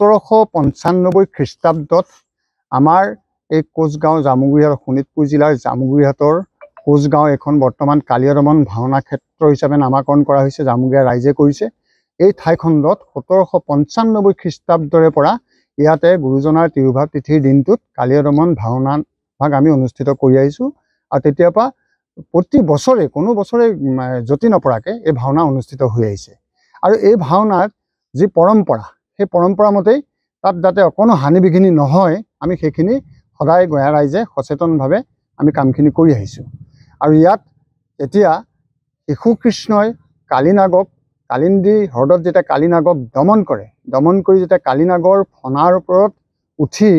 1795 খ্ৰীষ্টাব্দত আমাৰ এই কোচগাঁও জামুগুৰিহাট শোণিতপুৰ জিলাৰ জামুগুৰিহাটৰ কোচগাঁও এখন বৰ্তমান কালীয় দমন ভাওনা ক্ষেত্ৰ হিচাপে নামাকৰণ কৰা হৈছে। জামুগুৰিয়া ৰাইজে কৰিছে। এই ঠাইখণ্ডত 1795 খ্ৰীষ্টাব্দৰে পৰা ইয়াতে গুৰুজনাৰ তিৰুভাৱ তিথিৰ দিনটোত কালীয় দমন ভাওনা ভাগ আমি অনুষ্ঠিত কৰি আহিছোঁ। আৰু তেতিয়াৰ পৰা প্ৰতি বছৰে কোনো বছৰে যতি নপৰাকে এই ভাওনা অনুষ্ঠিত হৈ আহিছে। আৰু এই ভাওনাৰ যি পৰম্পৰা, সেই পৰম্পৰা মতেই তাত যাতে অকণো হানি বিঘিনি নহয়, আমি সেইখিনি সদায় গঞা ৰাইজে সচেতনভাৱে আমি কামখিনি কৰি আহিছোঁ। আৰু ইয়াত এতিয়া শিশু কৃষ্ণই কালীনাগক কালিন্দী হ্ৰদত যেতিয়া কালীনাগক দমন কৰি যেতিয়া কালীনাগৰ ফণাৰ ওপৰত উঠি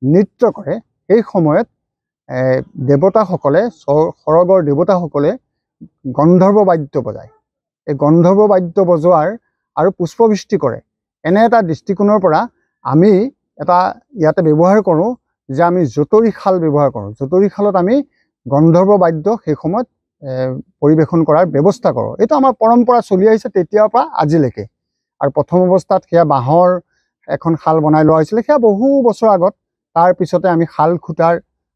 নৃত্য কৰে, সেই সময়ত দেৱতাসকলে সৰগৰ দেৱতাসকলে গন্ধৰ্ব বাদ্য বজায়। এই গন্ধৰ্ব বাদ্য বজোৱাৰ আৰু পুষ্পবৃষ্টি কৰে। এনে এটা দৃষ্টিকোণৰ পৰা আমি এটা ইয়াতে ব্যৱহাৰ কৰোঁ যে আমি জতৰি শাল ব্যৱহাৰ কৰোঁ। জতৰি শালত আমি গন্ধৰ্ব বাদ্য সেই সময়ত পৰিৱেশন কৰাৰ ব্যৱস্থা কৰোঁ। এইটো আমাৰ পৰম্পৰা চলি আহিছে তেতিয়াৰ পৰা আজিলৈকে। আৰু প্ৰথম অৱস্থাত সেয়া বাঁহৰ এখন শাল বনাই লোৱা হৈছিলে, সেয়া বহু বছৰ আগত। তাৰপিছতে আমি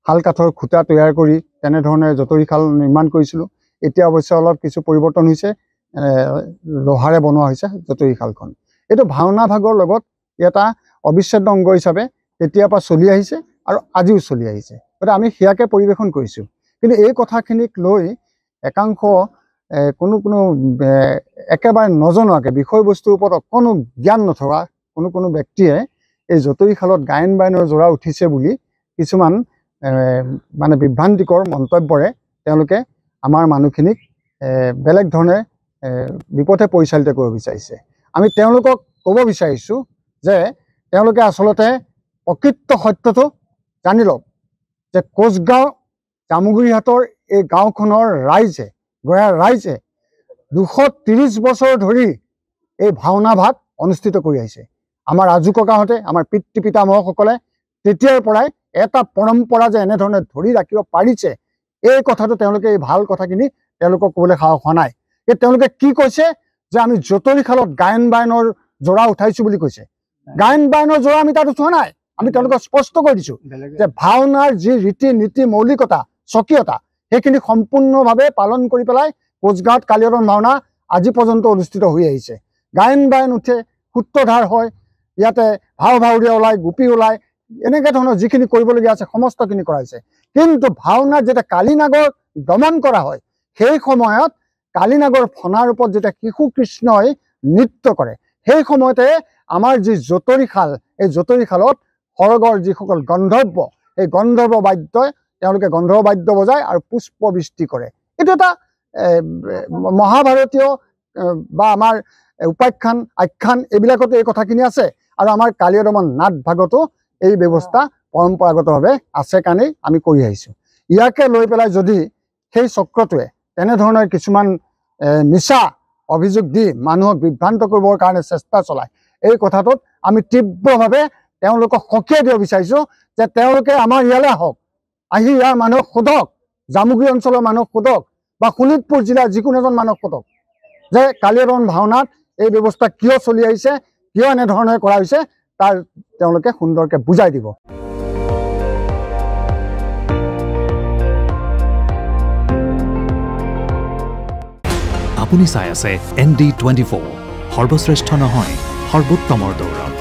শাল কাঠৰ খুঁটা তৈয়াৰ কৰি তেনেধৰণে জতৰি শাল নিৰ্মাণ কৰিছিলোঁ। এতিয়া অৱশ্যে অলপ কিছু পৰিৱৰ্তন হৈছে, লোহাৰে বনোৱা হৈছে জতৰি শালখন। এইটো ভাওনা ভাগৰ লগত এটা অবিচ্ছেদ্য অংগ হিচাপে তেতিয়াৰ পৰা চলি আহিছে আৰু আজিও চলি আহিছে। গতিকে আমি সেয়াকে পৰিৱেশন কৰিছোঁ। কিন্তু এই কথাখিনিক লৈ একাংশ কোনো একেবাৰে নজনোৱাকৈ, বিষয়বস্তুৰ ওপৰত অকণো জ্ঞান নথকা কোনো ব্যক্তিয়ে এই জতৰি শালত গায়ন বায়নৰ যোৰা উঠিছে বুলি কিছুমান মানে বিভ্ৰান্তিকৰ মন্তব্যৰে তেওঁলোকে আমাৰ মানুহখিনিক বেলেগ ধৰণে বিপথে পৰিচালিত কৰিব বিচাৰিছে। আমি তেওঁলোকক ক'ব বিচাৰিছোঁ যে তেওঁলোকে আচলতে প্ৰকৃত সত্যটো জানি লওক যে কোচগাঁও জামুগুৰিহাটৰ এই গাঁওখনৰ ৰাইজে, গঞা ৰাইজে 230 বছৰ ধৰি এই ভাওনা ভাগ অনুষ্ঠিত কৰি আহিছে। আমাৰ আজু ককাহঁতে, আমাৰ পিতৃ পিতামহসকলে তেতিয়াৰ পৰাই এটা পৰম্পৰা যে এনেধৰণে ধৰি ৰাখিব পাৰিছে, এই কথাটো তেওঁলোকে, এই ভাল কথাখিনি তেওঁলোকক ক'বলৈ সাহস হোৱা নাই। তেওঁলোকে কি কৈছে যে আমি জতৰি শালত গায়ন বায়নৰ যোৰা উঠাইছোঁ বুলি কৈছে। গায়ন বায়নৰ যোৰা আমি তাত উঠোৱা নাই। আমি তেওঁলোকক স্পষ্ট কৰি দিছোঁ যে ভাওনাৰ যি ৰীতি নীতি, মৌলিকতা, স্বকীয়তা, সেইখিনি সম্পূৰ্ণভাৱে পালন কৰি পেলাই কোচগাঁৱত কালীয় দমন ভাওনা আজি পৰ্যন্ত অনুষ্ঠিত হৈ আহিছে। গায়ন বায়ন উঠে, সূত্ৰধাৰ হয়, ইয়াতে ভাওৰীয়া ওলায়, গোপী ওলায়, এনেকৈ ধৰণৰ যিখিনি কৰিবলগীয়া আছে সমস্তখিনি কৰা হৈছে। কিন্তু ভাওনাত যেতিয়া কালীনাগৰ দমন কৰা হয়, সেই সময়ত কালীনাগৰ ফণাৰ ওপৰত যেতিয়া শিশু কৃষ্ণই নৃত্য কৰে, সেই সময়তে আমাৰ যি জতৰি শাল, এই জতৰি শালত সৰগৰ যিসকল গন্ধৰ্ব, এই গন্ধৰ্ব বাদ্যই তেওঁলোকে গন্ধৰ্ব বাদ্য বজায় আৰু পুষ্পবৃষ্টি কৰে। এইটো এটা মহাভাৰতীয় বা আমাৰ উপাখ্যান, আখ্যান এইবিলাকতো এই কথাখিনি আছে। আৰু আমাৰ কালীয় দমন নাট ভাগতো এই ব্যৱস্থা পৰম্পৰাগতভাৱে আছে কাৰণেই আমি কৰি আহিছোঁ। ইয়াকে লৈ পেলাই যদি সেই চক্ৰটোৱে তেনেধৰণৰ কিছুমান মিছা অভিযোগ দি মানুহক বিভ্ৰান্ত কৰিবৰ কাৰণে চেষ্টা চলায়, এই কথাটোত আমি তীব্ৰভাৱে তেওঁলোকক সকীয়াই দিব বিচাৰিছোঁ যে তেওঁলোকে আমাৰ ইয়ালৈ আহক, আহি ইয়াৰ মানুহক সোধক, জামুগুৰি অঞ্চলৰ মানুহক সোধক বা শোণিতপুৰ জিলাৰ যিকোনো এজন মানুহক সোধক যে কালীয় দমন ভাওনাত এই ব্যৱস্থা কিয় চলি আহিছে, কিয় এনেধৰণে কৰা হৈছে, তাৰ তেওঁলোকে সুন্দৰকৈ বুজাই দিব। আপুনি চাই আছে ND24, সৰ্বশ্ৰেষ্ঠ নহয়, সৰ্বোত্তমৰ দৌৰ।